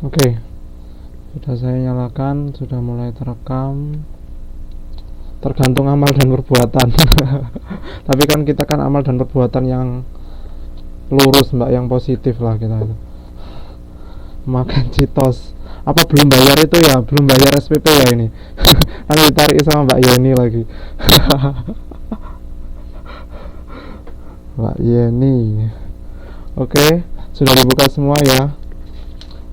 Oke, sudah saya nyalakan, sudah mulai terekam. Tergantung amal dan perbuatan. Tapi kan kita kan amal dan perbuatan yang lurus mbak, yang positif lah kita itu. Makan citos. Apa belum bayar itu ya? Belum bayar SPP ya ini. Nanti ditarik sama Mbak Yeni lagi. Mbak Yeni. Oke, sudah dibuka semua ya.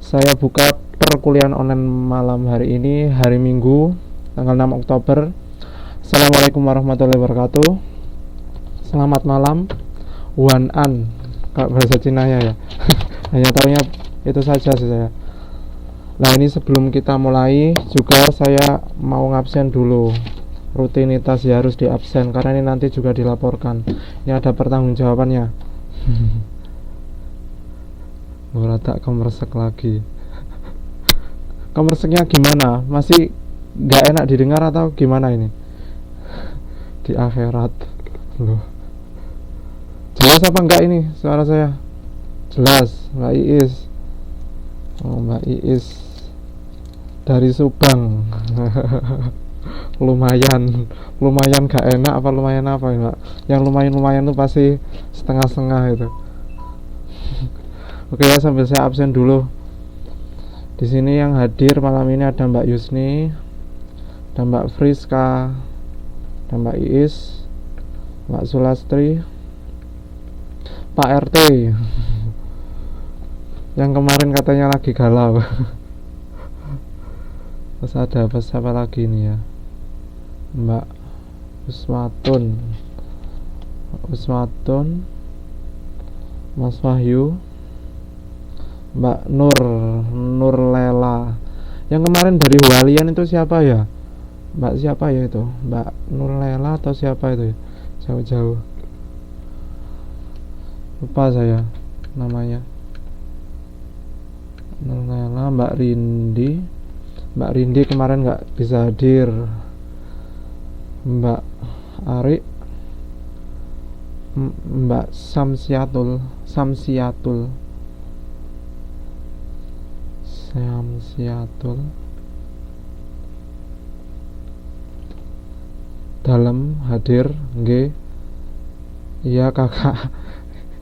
Saya buka perkuliahan online malam hari ini, hari Minggu, tanggal 6 Oktober. Assalamualaikum warahmatullahi wabarakatuh. Selamat malam. Wan An, kalau bahasa Cinanya ya. Hanya tahunya itu saja sih saya. Nah, ini sebelum kita mulai juga saya mau ngabsen dulu. Rutinitas ya harus diabsen karena ini nanti juga dilaporkan. Ini ada pertanggungjawabannya. Rada kemersek lagi. Kemerseknya gimana? Masih gak enak didengar atau gimana ini? Di akhirat loh. Jelas apa enggak ini suara saya? Jelas, Mbak Iis. Oh, Mbak Iis dari Subang. lumayan gak enak apa lumayan apa ya, Mbak? Yang lumayan tuh pasti setengah-setengah itu. Oke ya, sambil saya absen dulu. Di sini yang hadir malam ini ada Mbak Yusni, ada Mbak Friska, ada Mbak Iis, Mbak Sulastri, Pak RT yang kemarin katanya lagi galau. Terus ada siapa lagi nih ya? Mbak Uswatun, Mas Wahyu, Mbak Nur Lela. Yang kemarin dari Walian itu siapa ya? Mbak siapa ya itu? Mbak Nur Lela atau siapa itu ya? Jauh-jauh lupa saya namanya. Nur Lela, Mbak Rindi kemarin nggak bisa hadir. Mbak Ari, Mbak Samsiatul, dalam hadir nggih. Iya kakak.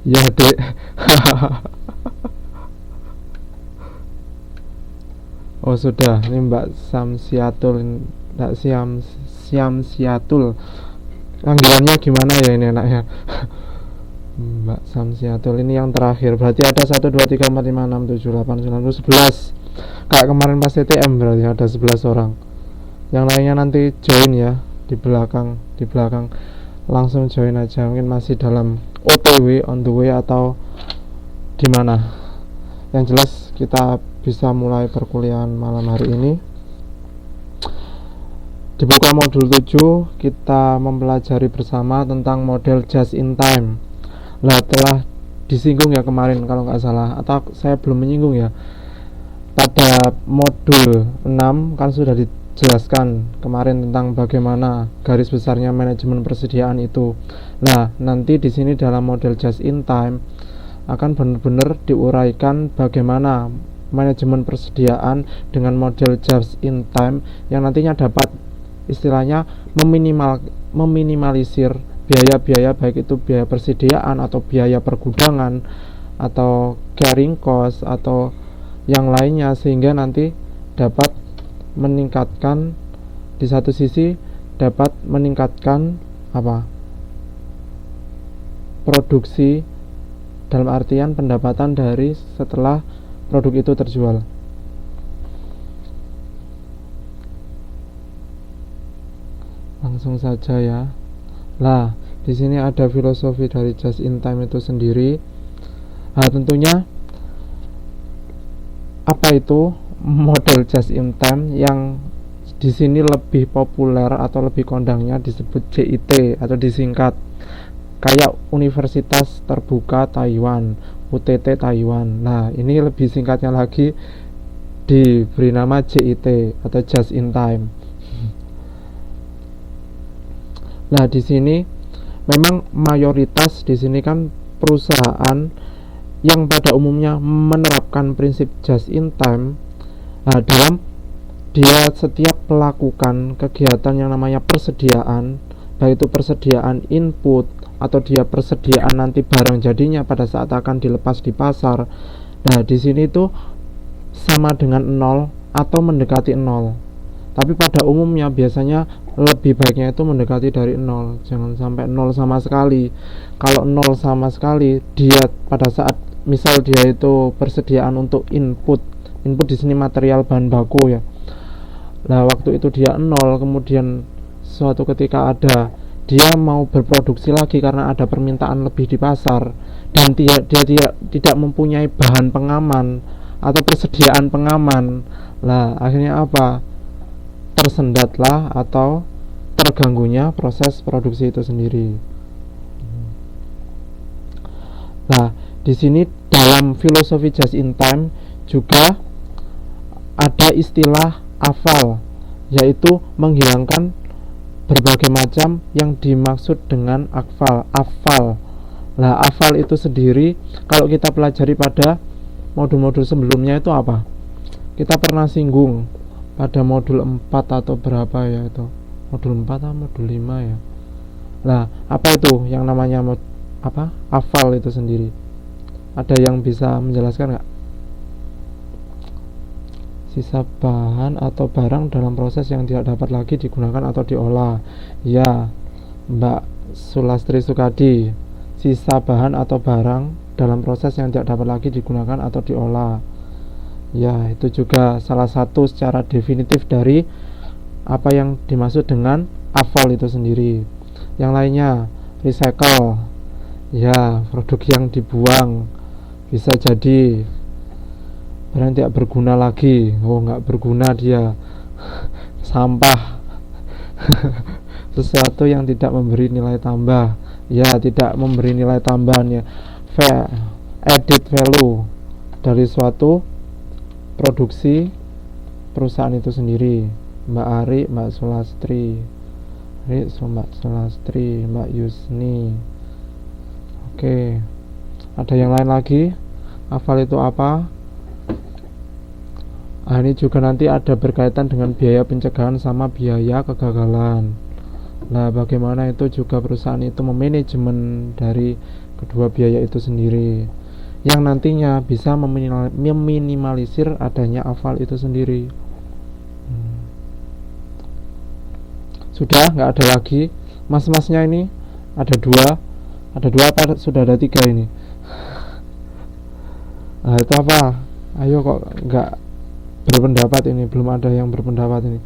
Iya dek. Oh sudah, ini Mbak Samsiatul, Mbak Siamsiatul. Panggilannya gimana ya ini enaknya? Mbak Samsiatul ini yang terakhir. Berarti ada 1 2 3 4 5 6 7 8 9 10 11. Kayak kemarin pas TTM berarti ada 11 orang. Yang lainnya nanti join ya di belakang. Langsung join aja. Mungkin masih dalam OTW, on the way atau gimana. Yang jelas kita bisa mulai perkuliahan malam hari ini. Dibuka modul 7, kita mempelajari bersama tentang model just in time. Nah, telah disinggung ya kemarin kalau nggak salah, atau saya belum menyinggung ya. Pada modul 6 kan sudah dijelaskan kemarin tentang bagaimana garis besarnya manajemen persediaan itu. Nah, nanti di sini dalam model just in time akan benar-benar diuraikan bagaimana manajemen persediaan dengan model just in time yang nantinya dapat istilahnya meminimalisir biaya-biaya, baik itu biaya persediaan atau biaya pergudangan atau carrying cost atau yang lainnya, sehingga nanti dapat meningkatkan, di satu sisi dapat meningkatkan produksi, dalam artian pendapatan dari setelah produk itu terjual. Langsung saja ya. Lah, di sini ada filosofi dari just in time itu sendiri. Nah, tentunya apa itu model just in time yang di sini lebih populer atau lebih kondangnya disebut JIT atau disingkat kayak Universitas Terbuka Taiwan, UTT Taiwan. Nah, ini lebih singkatnya lagi diberi nama JIT atau just in time. Nah, di sini memang mayoritas di sini kan perusahaan yang pada umumnya menerapkan prinsip just in time, dalam dia setiap melakukan kegiatan yang namanya persediaan, baik itu persediaan input atau dia persediaan nanti barang jadinya pada saat akan dilepas di pasar. Nah, di sini tuh sama dengan 0 atau mendekati 0. Tapi pada umumnya biasanya lebih baiknya itu mendekati dari 0, jangan sampai 0 sama sekali. Kalau 0 sama sekali, dia pada saat misal dia itu persediaan untuk input di sini material bahan baku ya. Nah, waktu itu dia 0, kemudian suatu ketika dia mau berproduksi lagi karena ada permintaan lebih di pasar dan dia tidak mempunyai bahan pengaman atau persediaan pengaman. Lah, akhirnya apa? Tersendatlah atau terganggunya proses produksi itu sendiri. Nah, di sini dalam filosofi just in time juga ada istilah afal, yaitu menghilangkan berbagai macam yang dimaksud dengan afal. Nah, afal itu sendiri kalau kita pelajari pada modul-modul sebelumnya itu apa? Kita pernah singgung pada modul 4 atau berapa ya itu? Modul 4 atau modul 5 ya? Nah, apa itu yang namanya afal itu sendiri? Ada yang bisa menjelaskan nggak? Sisa bahan atau barang dalam proses yang tidak dapat lagi digunakan atau diolah. Ya, Mbak Sulastri Sukadi. Sisa bahan atau barang dalam proses yang tidak dapat lagi digunakan atau diolah. Ya, itu juga salah satu secara definitif dari apa yang dimaksud dengan afal itu sendiri. Yang lainnya, recycle. Ya, produk yang dibuang. Bisa jadi barang tidak berguna lagi. Oh, nggak berguna dia. Sampah. Sesuatu yang tidak memberi nilai tambah. Ya, tidak memberi nilai tambahan ya. Added value dari suatu produksi perusahaan itu sendiri. Mbak Ari, Mbak Sulastri, Mbak Sulastri, Mbak Yusni. Oke. Ada yang lain lagi? Afal itu apa? Nah, ini juga nanti ada berkaitan dengan biaya pencegahan sama biaya kegagalan. Nah, bagaimana itu juga perusahaan itu memanajemen dari kedua biaya itu sendiri, yang nantinya bisa meminimalisir adanya afal itu sendiri. Sudah nggak ada lagi mas-masnya ini? Ada dua apa sudah ada 3 ini? Nah, itu apa? Ayo kok nggak berpendapat ini? Belum ada yang berpendapat ini.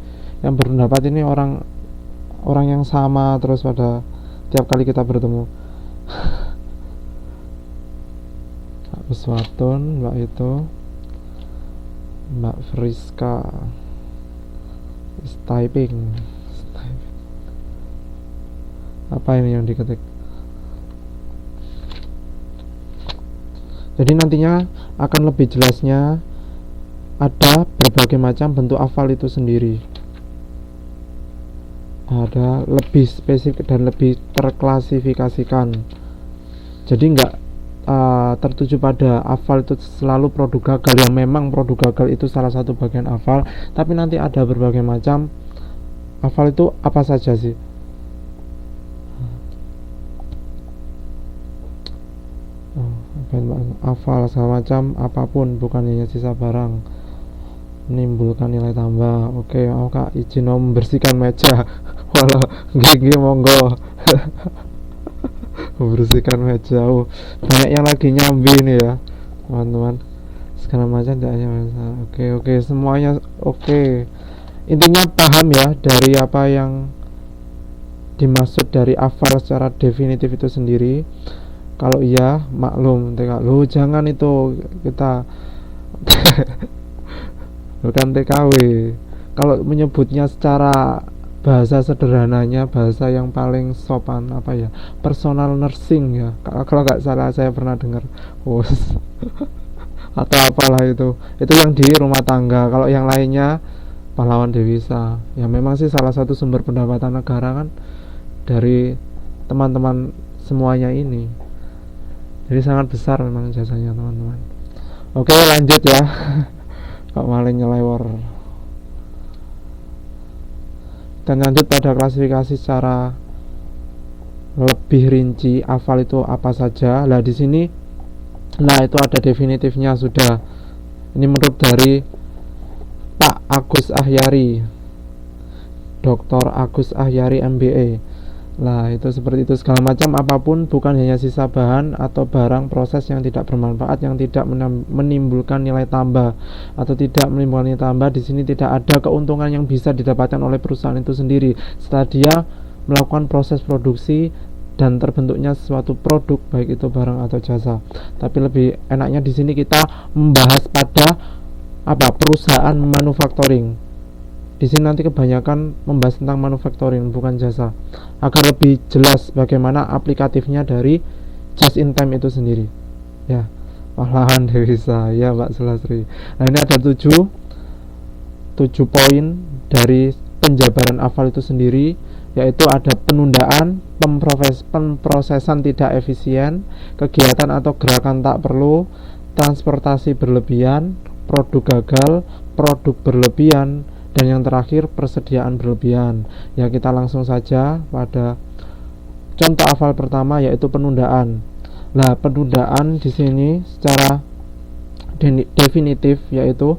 Yang berpendapat ini orang yang sama terus pada tiap kali kita bertemu. Mbak Uswatun, Mbak itu, Mbak Friska, typing. Apa ini yang diketik? Jadi nantinya akan lebih jelasnya ada berbagai macam bentuk afal itu sendiri. Ada lebih spesifik dan lebih terklasifikasikan. Jadi nggak tertuju pada afal itu selalu produk gagal, yang memang produk gagal itu salah satu bagian afal, tapi nanti ada berbagai macam afal itu apa saja sih? Afal segala macam apapun, bukan hanya sisa barang, menimbulkan nilai tambah. Oke, Kak izin membersihkan meja. Walau gigi monggo. Membersihkan meja. Banyak yang lagi nyambi nih ya teman-teman, segala macam tidak hanya masalah. Oke, semuanya oke. Intinya paham ya dari apa yang dimaksud dari afal secara definitif itu sendiri. Kalau iya maklum, lu jangan itu kita bukan TKW. Kalau menyebutnya secara bahasa sederhananya, bahasa yang paling sopan apa ya, personal nursing ya, kalau nggak salah saya pernah dengar. Atau apalah itu yang di rumah tangga. Kalau yang lainnya pahlawan devisa ya, memang sih salah satu sumber pendapatan negara kan dari teman-teman semuanya ini. Jadi sangat besar memang jasanya teman-teman. Oke, lanjut ya. Kok malah nyelewor. Dan lanjut pada klasifikasi secara lebih rinci, AFAL itu apa saja. Lah di sini itu ada definitifnya sudah. Ini menurut dari Pak Agus Ahyari, Dr. Agus Ahyari MBA. Lah itu seperti itu, segala macam apapun bukan hanya sisa bahan atau barang proses yang tidak bermanfaat, yang tidak menimbulkan nilai tambah atau tidak menimbulkan nilai tambah. Di sini tidak ada keuntungan yang bisa didapatkan oleh perusahaan itu sendiri setelah dia melakukan proses produksi dan terbentuknya suatu produk, baik itu barang atau jasa. Tapi lebih enaknya di sini kita membahas pada perusahaan manufacturing. Di sini nanti kebanyakan membahas tentang manufacturing, bukan jasa, agar lebih jelas bagaimana aplikatifnya dari just in time itu sendiri. Ya, malahan bisa ya Pak Sulasri. Nah ini ada 7 poin dari penjabaran AFAL itu sendiri, yaitu ada penundaan, pemprosesan tidak efisien, kegiatan atau gerakan tak perlu, transportasi berlebihan, produk gagal, produk berlebihan, dan yang terakhir persediaan berlebihan. Ya, kita langsung saja pada contoh AFAL pertama, yaitu penundaan. Nah, penundaan di sini secara definitif yaitu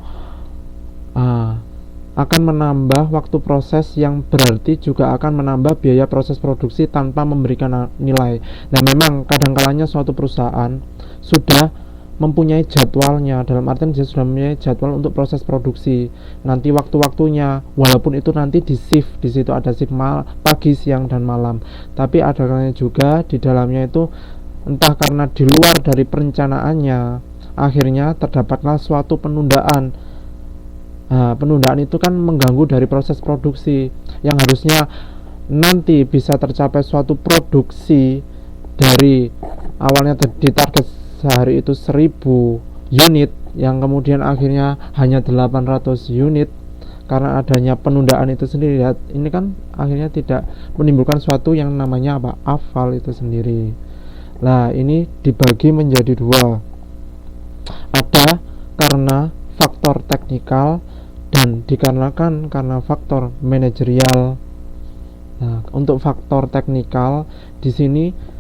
akan menambah waktu proses, yang berarti juga akan menambah biaya proses produksi tanpa memberikan nilai. Nah, memang kadang-kalanya suatu perusahaan sudah mempunyai jadwalnya, dalam artian dia sudah mempunyai jadwal untuk proses produksi, nanti waktu-waktunya, walaupun itu nanti di shift, di situ ada shift pagi, siang, dan malam. Tapi ada kalanya juga di dalamnya itu entah karena di luar dari perencanaannya, akhirnya terdapatlah suatu penundaan. Penundaan itu kan mengganggu dari proses produksi yang harusnya nanti bisa tercapai suatu produksi dari awalnya ditarget sehari itu 1000 unit, yang kemudian akhirnya hanya 800 unit karena adanya penundaan itu sendiri. Ini kan akhirnya tidak menimbulkan suatu yang namanya AFAL itu sendiri. Nah, ini dibagi menjadi 2. Ada karena faktor teknikal dan dikarenakan karena faktor manajerial. Nah, untuk faktor teknikal di sini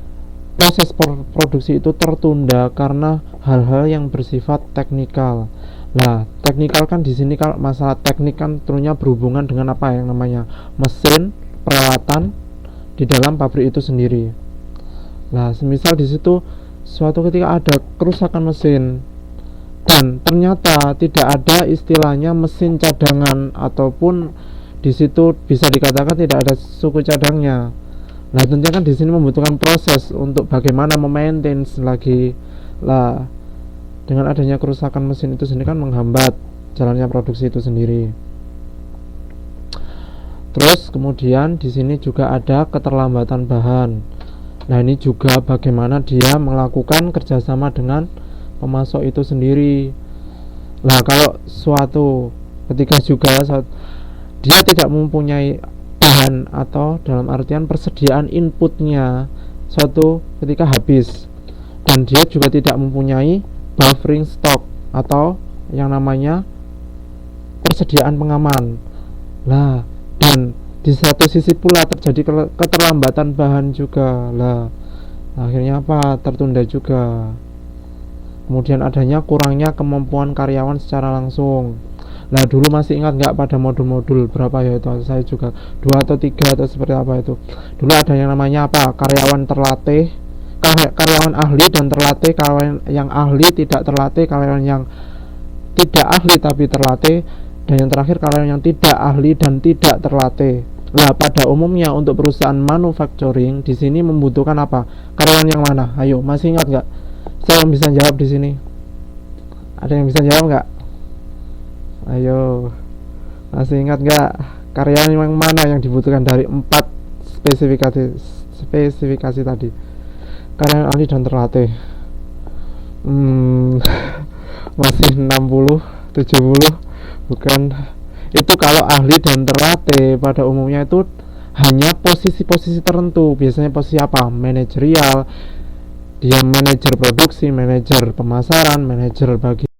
proses produksi itu tertunda karena hal-hal yang bersifat teknikal. Nah, teknikal kan di sini kalau masalah teknik kan tentunya berhubungan dengan apa yang namanya mesin, peralatan di dalam pabrik itu sendiri. Nah, semisal di situ suatu ketika ada kerusakan mesin dan ternyata tidak ada istilahnya mesin cadangan, ataupun di situ bisa dikatakan tidak ada suku cadangnya. Nah, tentunya kan di sini membutuhkan proses untuk bagaimana memaintain lagi. Lah, dengan adanya kerusakan mesin itu sendiri kan menghambat jalannya produksi itu sendiri. Terus kemudian di sini juga ada keterlambatan bahan. Nah, ini juga bagaimana dia melakukan kerjasama dengan pemasok itu sendiri. Nah, kalau suatu ketika juga dia tidak mempunyai bahan, atau dalam artian persediaan inputnya suatu ketika habis, dan dia juga tidak mempunyai buffering stock atau yang namanya persediaan pengaman. Nah, dan di satu sisi pula terjadi keterlambatan bahan juga. Lah, akhirnya tertunda juga. Kemudian adanya kurangnya kemampuan karyawan secara langsung. Nah, dulu masih ingat nggak pada modul-modul berapa ya itu, saya juga 2 atau 3 atau seperti apa itu. Dulu ada yang namanya karyawan terlatih, karyawan ahli dan terlatih, karyawan yang ahli tidak terlatih, karyawan yang tidak ahli tapi terlatih, dan yang terakhir karyawan yang tidak ahli dan tidak terlatih. Nah, pada umumnya untuk perusahaan manufacturing di sini membutuhkan karyawan yang mana? Ayo, masih ingat nggak? Saya yang bisa jawab di sini. Ada yang bisa jawab nggak? Ayo, masih ingat nggak karyawan yang mana yang dibutuhkan dari 4 spesifikasi tadi? Karyawan ahli dan terlatih. Masih 60, 70, bukan. Itu kalau ahli dan terlatih pada umumnya itu hanya posisi-posisi tertentu. Biasanya posisi manajerial, Dia manajer produksi, manajer pemasaran, manajer bagian